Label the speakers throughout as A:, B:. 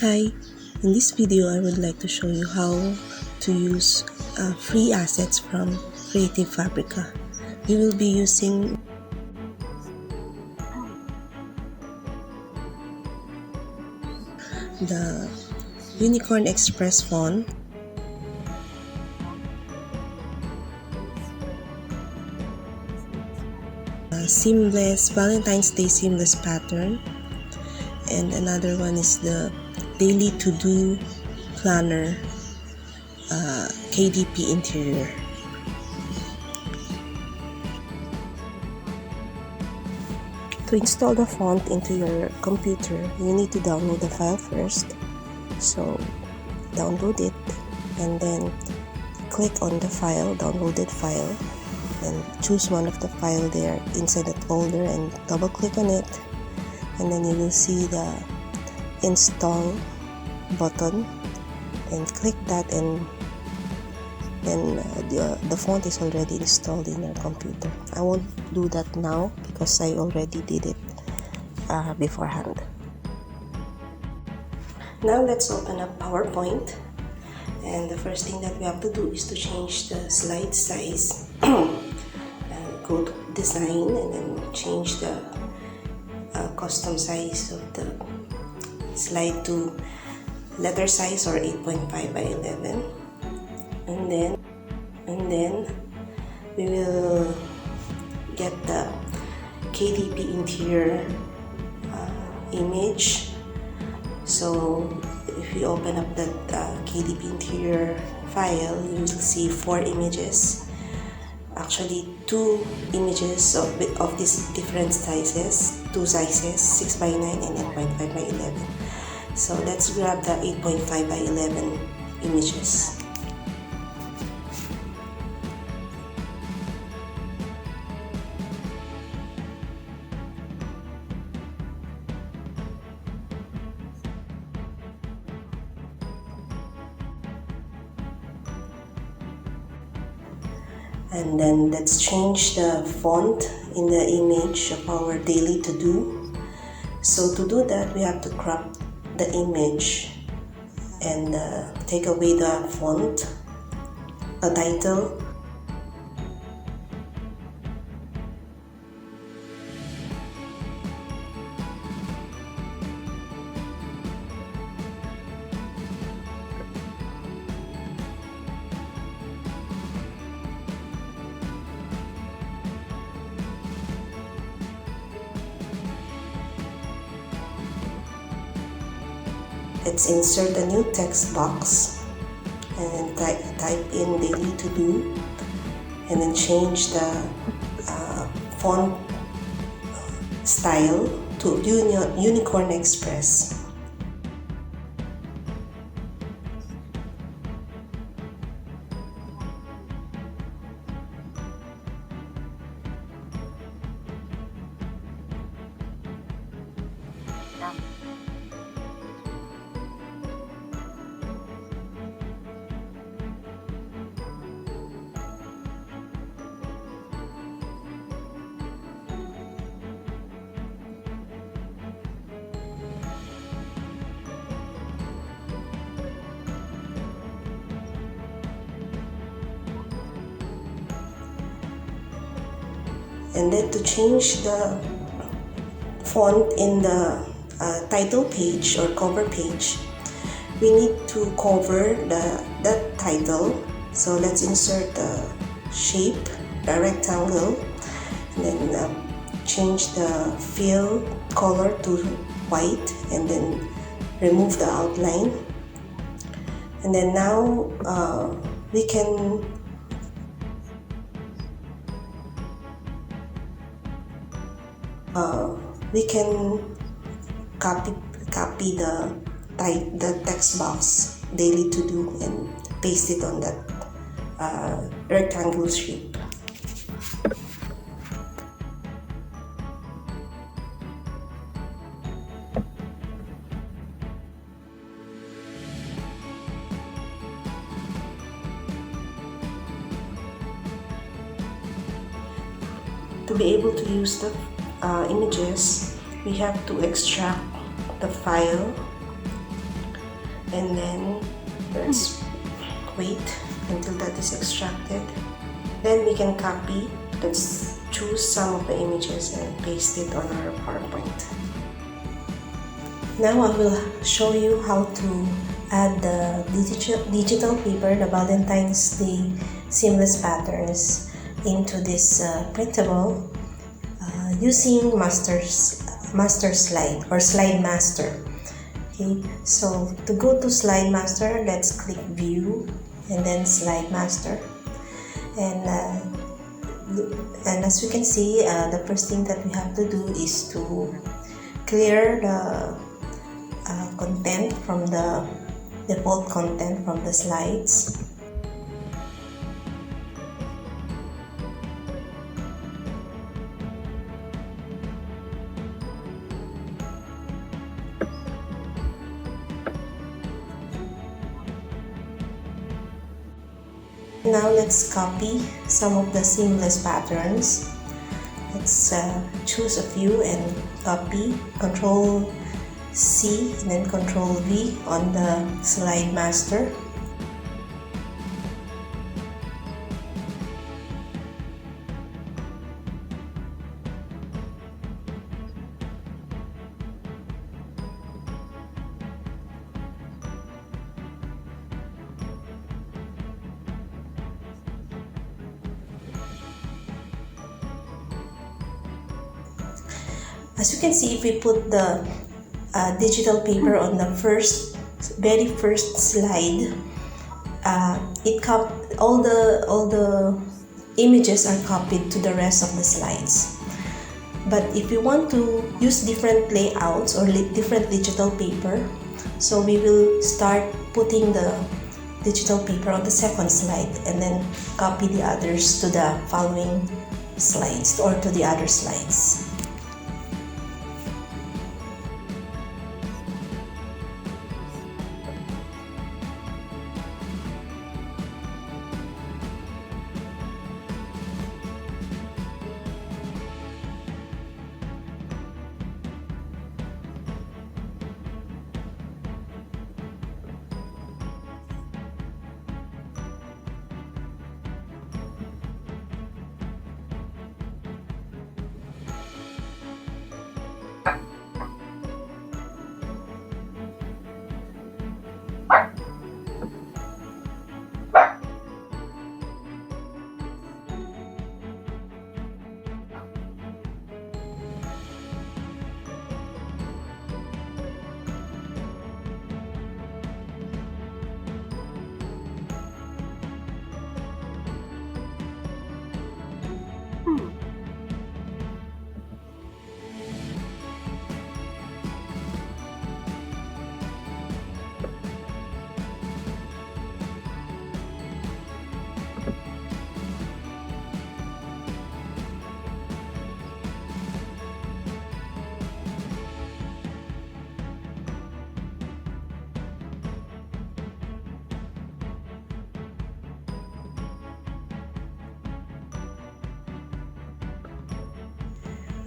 A: Hi, in this video I would like to show you how to use free assets from Creative Fabrica. We will be using the Unicorn Express font, seamless Valentine's Day seamless pattern, and another one is the Daily To-Do Planner KDP interior. To install the font into your computer, you need to download the file first. So download it and then click on the file, downloaded file, and choose one of the file there inside that folder and double click on it, and then you will see the install button and click that, and then the font is already installed in your computer. I won't do that now because I already did it beforehand. Now let's open up PowerPoint, and the first thing that we have to do is to change the slide size. Go to design and then change the custom size of the slide to letter size or 8.5 by 11, and then we will get the KDP interior image. So if you open up that KDP interior file, you will see 4 images, actually 2 images of these different sizes, 2 sizes, 6 by 9 and 8.5 by 11. So let's grab the 8.5 by 11 images. And then let's change the font in the image of our daily to-do. So to do that, we have to crop the image and take away the font, the title, let's insert a new text box and type in daily to do, and then change the font style to Unicorn Express. And then to change the font in the title page or cover page, we need to cover that title. So let's insert the shape, a rectangle, and then change the fill color to white, and then remove the outline. And then now we can copy the text box daily to do and paste it on that rectangle shape. To be able to use the images, we have to extract the file and then let's wait until that is extracted. Then we can copy. Let's choose some of the images and paste it on our PowerPoint. Now I will show you how to add the digital paper, the Valentine's Day seamless patterns into this printable using master slide or slide master. Okay, so to go to slide master, let's click view and then slide master, and as you can see, the first thing that we have to do is to clear the content from the default content from the slides. Now let's copy some of the seamless patterns. Let's choose a few and copy. Control C and then Control V on the slide master. As you can see, if we put the digital paper on the very first slide, all the images are copied to the rest of the slides. But if you want to use different layouts or different digital paper, so we will start putting the digital paper on the second slide and then copy the others to the following slides or to the other slides.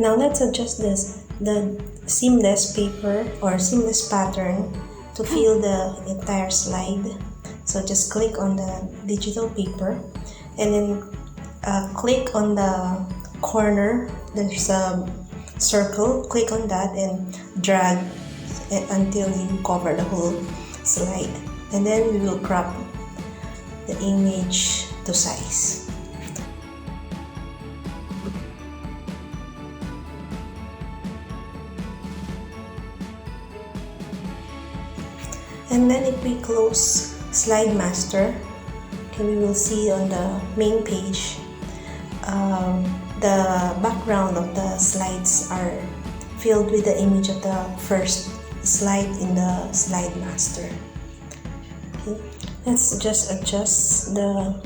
A: Now let's adjust the seamless paper or seamless pattern to fill the entire slide. So just click on the digital paper and then click on the corner. There's a circle. Click on that and drag it until you cover the whole slide. And then we will crop the image to size. And then if we close Slide Master, okay, we will see on the main page the background of the slides are filled with the image of the first slide in the Slide Master. Okay, let's just adjust the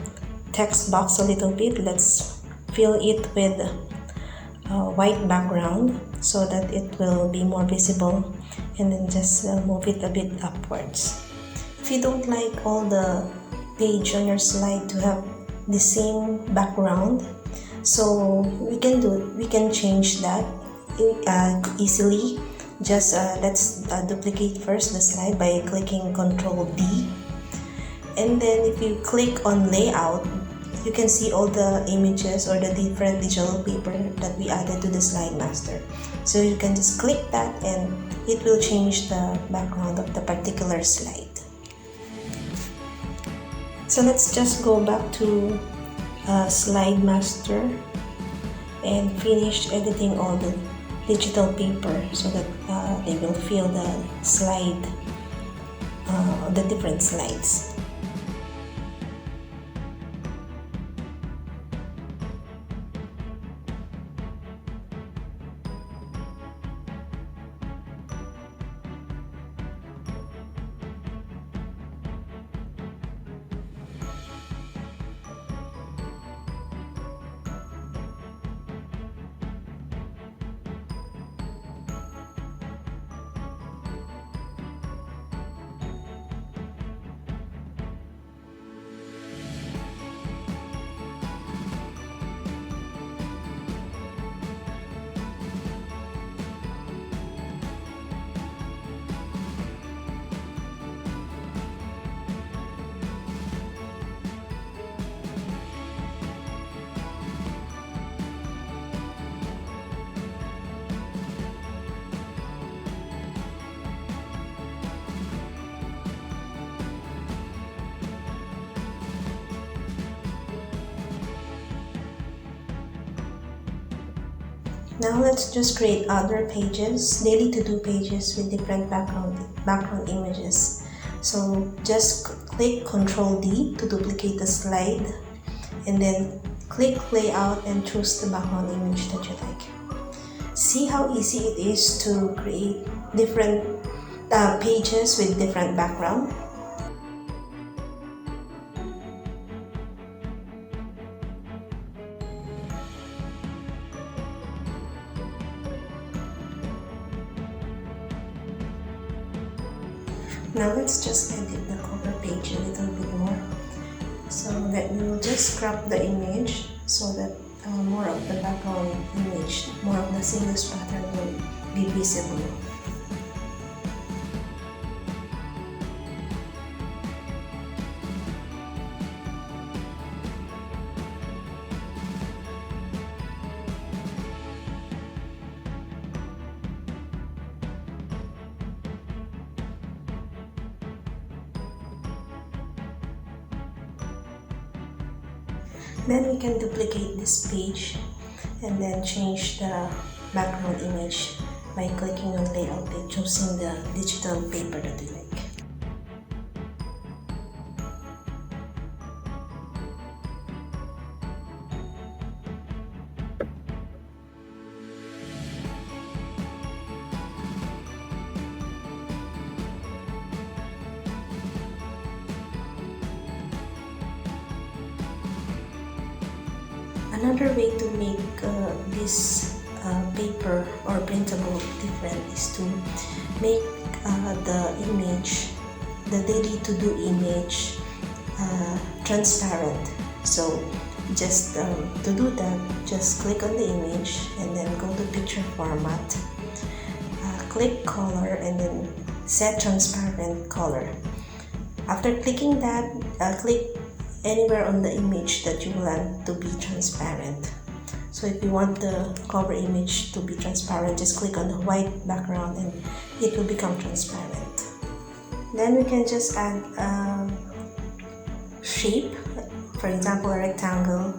A: text box a little bit. Let's fill it with white background so that it will be more visible, and then just move it a bit upwards. If you don't like all the page on your slide to have the same background, so we can change that easily Just let's duplicate first the slide by clicking Ctrl D, and then if you click on layout, you can see all the images or the different digital paper that we added to the slide master. So you can just click that and it will change the background of the particular slide. So let's just go back to slide master and finish editing all the digital paper so that they will fill the slide, the different slides. Now let's just create other pages, daily to-do pages with different background images. So just click Ctrl D to duplicate the slide, and then click layout and choose the background image that you like. See how easy it is to create different pages with different background. Now let's just edit the cover page a little bit more, so that we will just crop the image so that more of the background image, more of the seamless pattern will be visible. Then we can duplicate this page and then change the background image by clicking on layout and choosing the digital paper that we like. Another way to make this paper or printable different is to make the image, the daily to-do image, transparent. So just to do that, just click on the image and then go to picture format, click color and then set transparent color. After clicking that, click anywhere on the image that you want to be transparent. So if you want the cover image to be transparent, just click on the white background and it will become transparent. Then we can just add a shape, for example a rectangle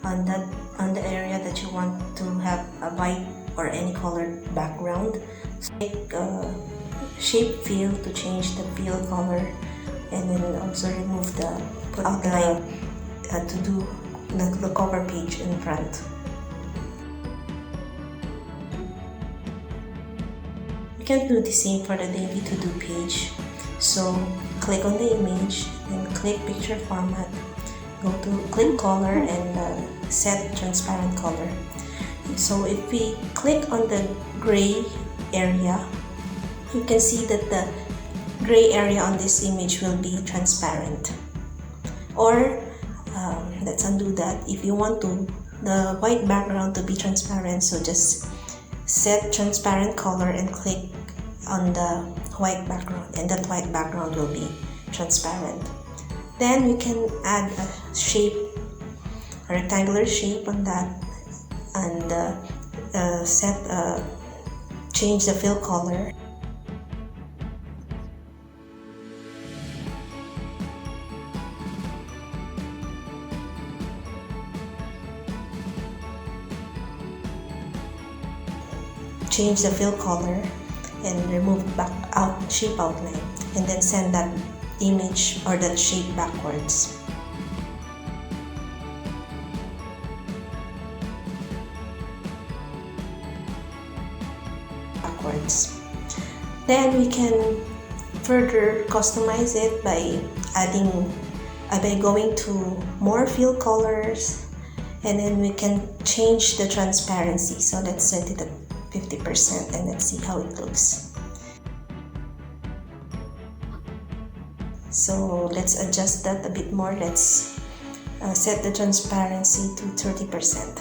A: on the area that you want to have a white or any colored background. So make shape fill to change the fill color, and then also remove the outline to do the cover page in front. You can do the same for the daily to-do page. So click on the image and click picture format, go to click color and set transparent color. So if we click on the gray area, you can see that the gray area on this image will be transparent. Or let's undo that. If you want the white background to be transparent, so just set transparent color and click on the white background, and that white background will be transparent. Then we can add a shape, a rectangular shape on that, and change the fill color. Change the fill color and remove shape outline, and then send that image or that shape backwards. Then we can further customize it by going to more fill colors, and then we can change the transparency. So let's set it at 50% and let's see how it looks. So let's adjust that a bit more. Let's set the transparency to 30%.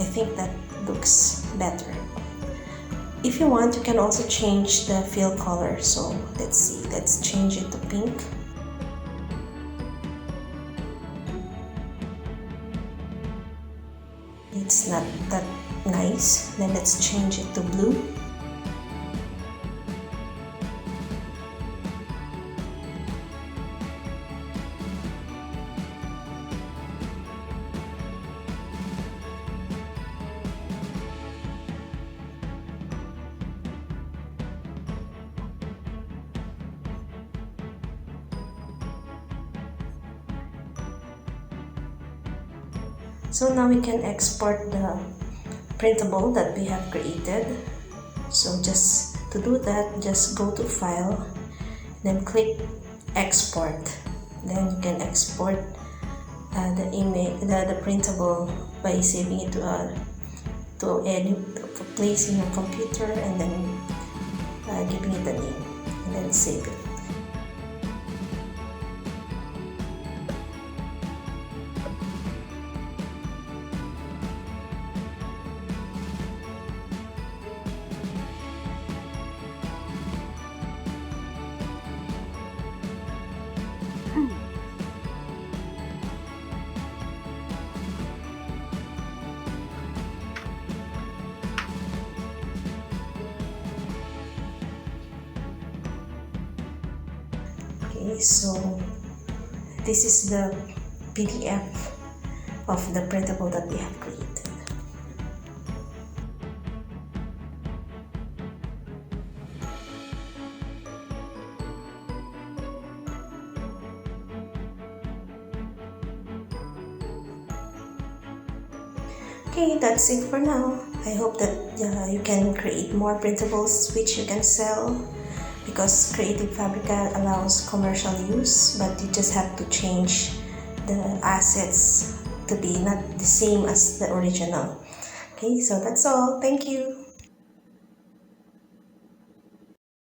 A: I think that looks better. If you want, you can also change the fill color. So let's see, let's change it to pink. It's not that nice. Then let's change it to blue. So now we can export the printable that we have created. So just to do that, just go to File, then click Export. Then you can export the image, the printable, by saving it to any place in your computer, and then giving it a name, and then save it. Okay, so this is the PDF of the printable that we have created. Okay, that's it for now. I hope that you can create more printables which you can sell, because Creative Fabrica allows commercial use, but you just have to change the assets to be not the same as the original. Okay, so that's all. Thank you.